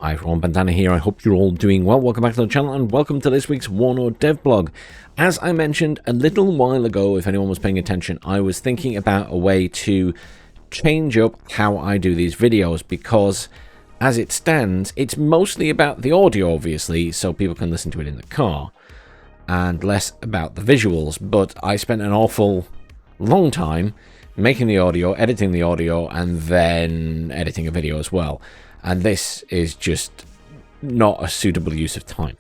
Hi everyone, Bandanner here. I hope you're all doing well. Welcome back to the channel and welcome to this week's WARNO Dev Blog. As I mentioned a little while ago, if anyone was paying attention, I was thinking about a way to change up how I do these videos because as it stands, it's mostly about the audio obviously, so people can listen to it in the car, and less about the visuals, but I spent an awful long time making the audio, editing the audio, and then editing a video as well. And this is just not a suitable use of time.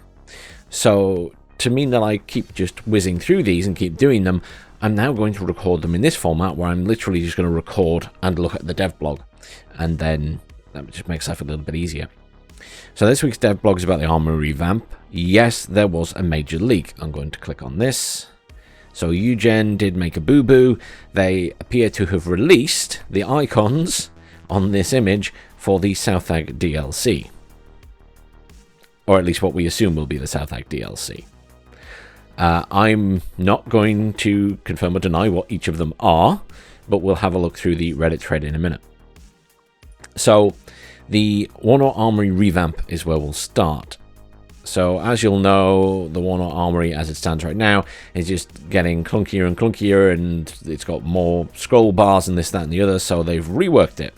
So to mean that I keep just whizzing through these and keep doing them, I'm now going to record them in this format where I'm literally just going to record and look at the dev blog. And then that just makes life a little bit easier. So this week's dev blog is about the Armory revamp. Yes, there was a major leak. I'm going to click on this. So Eugen did make a boo-boo. They appear to have released the icons on this image for the Southag DLC. Or at least what we assume will be the Southag DLC. I'm not going to confirm or deny what each of them are, but we'll have a look through the Reddit thread in a minute. So the WARNO Armory revamp is where we'll start. So as you'll know, the WARNO Armory as it stands right now is just getting clunkier and clunkier, and it's got more scroll bars and this, that and the other, so they've reworked it.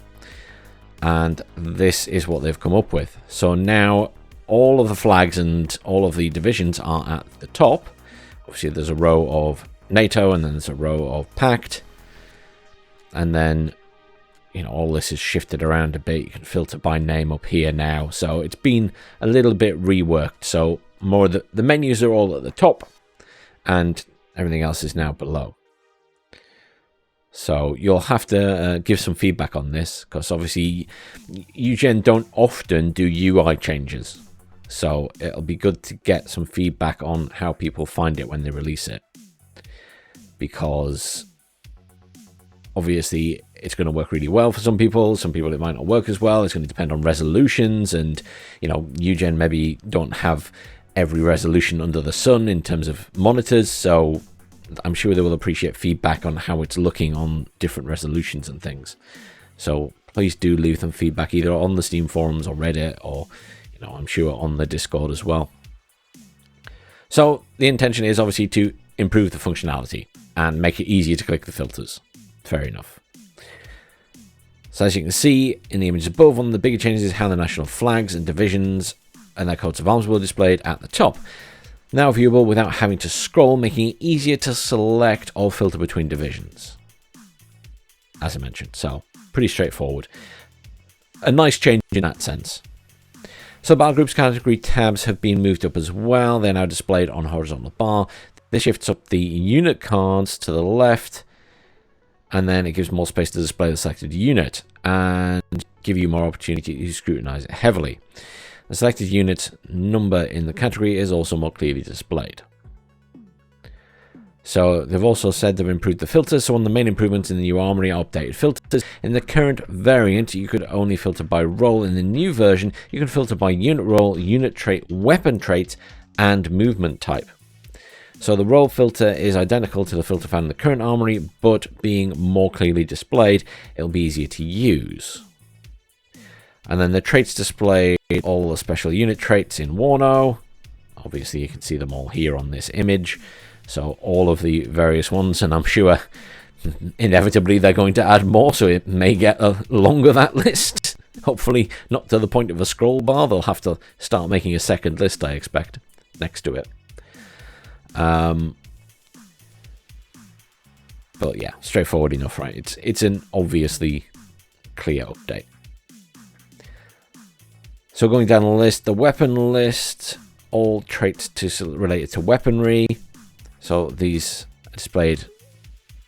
And this is what they've come up with. So now all of the flags and all of the divisions are at the top. Obviously there's a row of NATO and then there's a row of Pact. And then, you know, all this is shifted around a bit. You can filter by name up here now. So it's been a little bit reworked. So more the menus are all at the top and everything else is now below. So you'll have to give some feedback on this because obviously Eugen don't often do UI changes. So it'll be good to get some feedback on how people find it when they release it. Because obviously it's going to work really well for some people it might not work as well. It's going to depend on resolutions, and you know, Eugen maybe don't have every resolution under the sun in terms of monitors, so I'm sure they will appreciate feedback on how it's looking on different resolutions and things. So please do leave them feedback either on the Steam forums or Reddit, or you know, I'm sure on the Discord as well. So the intention is obviously to improve the functionality and make it easier to click the filters. Fair enough. So as you can see in the image above, one of the bigger changes is how the national flags and divisions and their coats of arms were displayed at the top. Now viewable without having to scroll, making it easier to select or filter between divisions. As I mentioned, so pretty straightforward. A nice change in that sense. So battle groups category tabs have been moved up as well. They're now displayed on horizontal bar. This shifts up the unit cards to the left, and then it gives more space to display the selected unit and give you more opportunity to scrutinize it heavily. The selected unit number in the category is also more clearly displayed. So they've also said they've improved the filters. So one of the main improvements in the new Armory are updated filters. In the current variant, you could only filter by role. In the new version, you can filter by unit role, unit trait, weapon trait, and movement type. So the role filter is identical to the filter found in the current Armory, but being more clearly displayed, it'll be easier to use. And then the traits display all the special unit traits in WARNO. Obviously you can see them all here on this image. So all of the various ones, and I'm sure inevitably they're going to add more, so it may get longer, that list. Hopefully not to the point of a scroll bar. They'll have to start making a second list, I expect, next to it. But yeah, straightforward enough, right? It's an obviously clear update. So going down the list, the weapon list, all traits related to weaponry. So these are displayed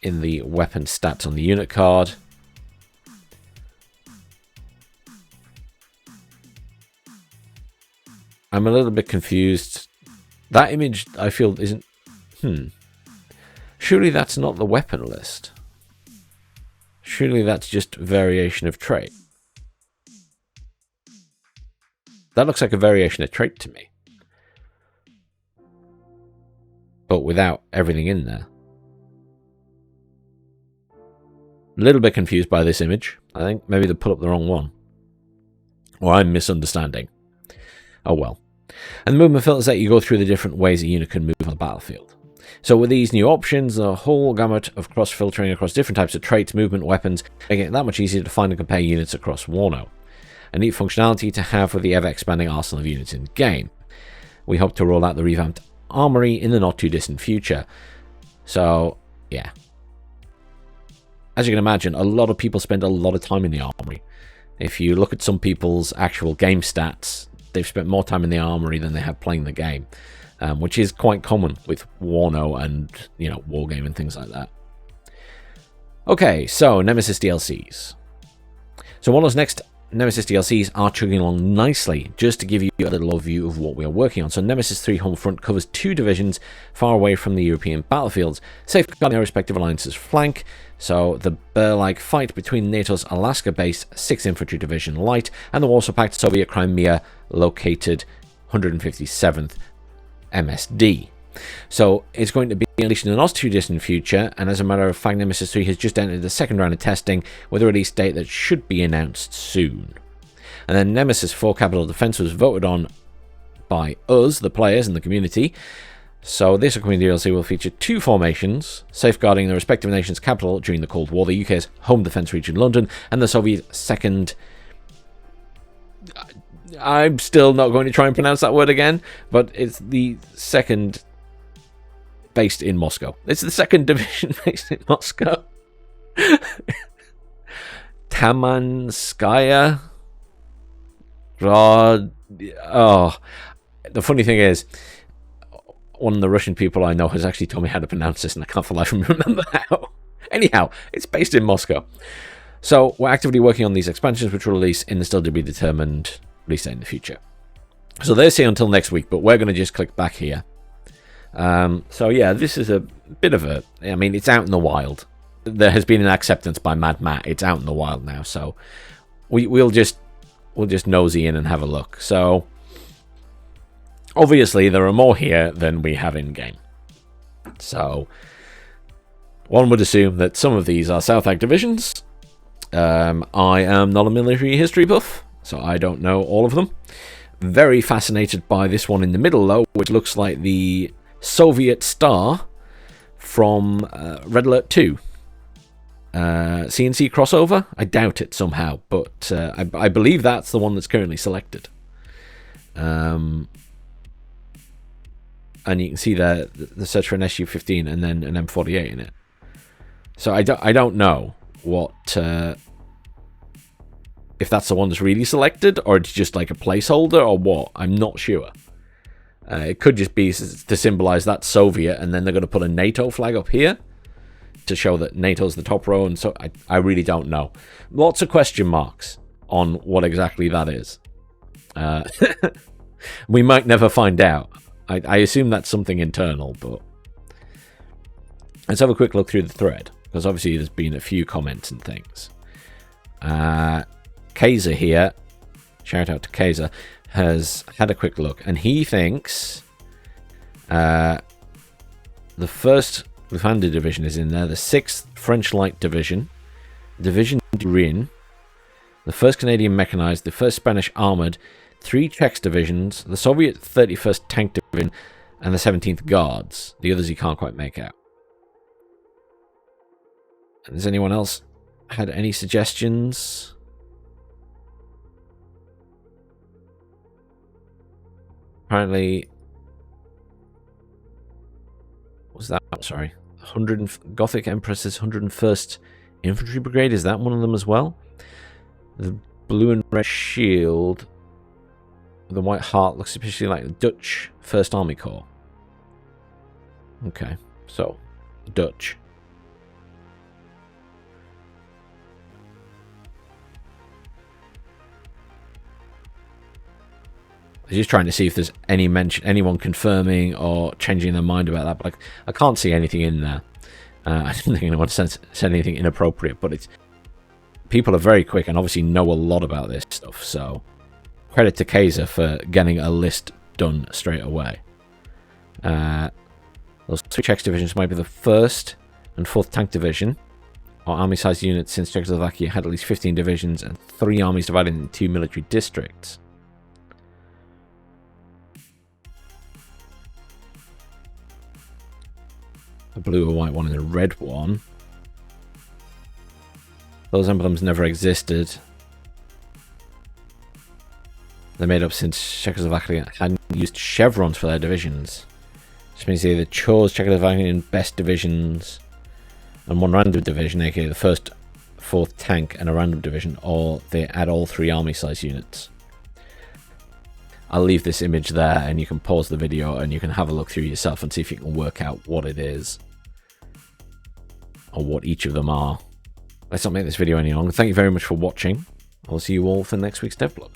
in the weapon stats on the unit card. I'm a little bit confused. That image, I feel, isn't... Surely that's not the weapon list. Surely that's just variation of trait. That looks like a variation of trait to me. But without everything in there. A little bit confused by this image. I think maybe they put up the wrong one. Or I'm misunderstanding. Oh well. And the movement filters let you go through the different ways a unit can move on the battlefield. So with these new options, a whole gamut of cross-filtering across different types of traits, movement, weapons, making it that much easier to find and compare units across WARNO. A neat functionality to have with the ever-expanding arsenal of units in game. We hope to roll out the revamped Armory in the not-too-distant future. So, yeah. As you can imagine, a lot of people spend a lot of time in the Armory. If you look at some people's actual game stats, they've spent more time in the Armory than they have playing the game. Which is quite common with WARNO and, you know, Wargame and things like that. Okay, so Nemesis DLCs. So WARNO's next Nemesis DLCs are chugging along nicely. Just to give you a little overview of what we are working on. So Nemesis 3 Homefront covers 2 divisions far away from the European battlefields, safeguarding their respective alliances' flank. So the bear-like fight between NATO's Alaska-based 6th Infantry Division Light and the Warsaw Pact Soviet Crimea located 157th MSD. So it's going to be unleashed in the not too distant future, and as a matter of fact, Nemesis 3 has just entered the second round of testing with a release date that should be announced soon. And then Nemesis 4 Capital Defense was voted on by us, the players and the community. So this upcoming DLC will feature 2 formations, safeguarding the respective nation's capital during the Cold War, the UK's home defence region London, and the Soviet second... I'm still not going to try and pronounce that word again, but it's the second based in Moscow. It's the second division based in Moscow. Tamanskaya. Oh, the funny thing is, one of the Russian people I know has actually told me how to pronounce this, and I can't for life remember how. Anyhow, it's based in Moscow. So we're actively working on these expansions, which will release in the still to be determined release date in the future. So they're saying until next week, but we're going to just click back here. So yeah, this is a bit of a... I mean, it's out in the wild. There has been an acceptance by Mad Matt. It's out in the wild now, so we'll just nosy in and have a look. So obviously there are more here than we have in game. So one would assume that some of these are South Ag divisions. I am not a military history buff, so I don't know all of them. Very fascinated by this one in the middle, though, which looks like the Soviet Star from Red Alert 2. CNC crossover? I doubt it somehow, but I believe that's the one that's currently selected. And you can see the search for an SU-15 and then an M48 in it. So I don't know what... if that's the one that's really selected, or it's just like a placeholder, or what. I'm not sure. It could just be to symbolize that Soviet, and then they're going to put a NATO flag up here to show that NATO's the top row, and so I really don't know. Lots of question marks on what exactly that is. We might never find out. I assume that's something internal, but let's have a quick look through the thread, because obviously there's been a few comments and things. Kaiser here, shout out to Kaiser, has had a quick look, and he thinks the 1st Lufthansa Division is in there, the 6th French Light Division, Division du Rhin, the 1st Canadian Mechanized, the 1st Spanish Armored, 3 Czech divisions, the Soviet 31st Tank Division, and the 17th Guards. The others he can't quite make out. Has anyone else had any suggestions? Apparently, what was that? Sorry, Gothic Empress's 101st Infantry Brigade. Is that one of them as well? The blue and red shield, the white heart looks especially like the Dutch 1st Army Corps. Okay, so Dutch. I was just trying to see if there's any mention, anyone confirming or changing their mind about that, but I can't see anything in there. I don't think anyone said anything inappropriate, but it's people are very quick and obviously know a lot about this stuff, so credit to Kaiser for getting a list done straight away. Those 3 Czech divisions might be the 1st and 4th Tank Division, or army-sized units since Czechoslovakia had at least 15 divisions and 3 armies divided into 2 military districts. a blue, a white one, and a red one. Those emblems never existed. They're made up since Czechoslovakia hadn't used chevrons for their divisions. Which means they either chose Czechoslovakian best divisions and one random division, aka the 1st, 4th tank and a random division, or they add all 3 army size units. I'll leave this image there and you can pause the video and you can have a look through yourself and see if you can work out what it is. Or what each of them are. Let's not make this video any longer. Thank you very much for watching. I'll see you all for next week's devlog.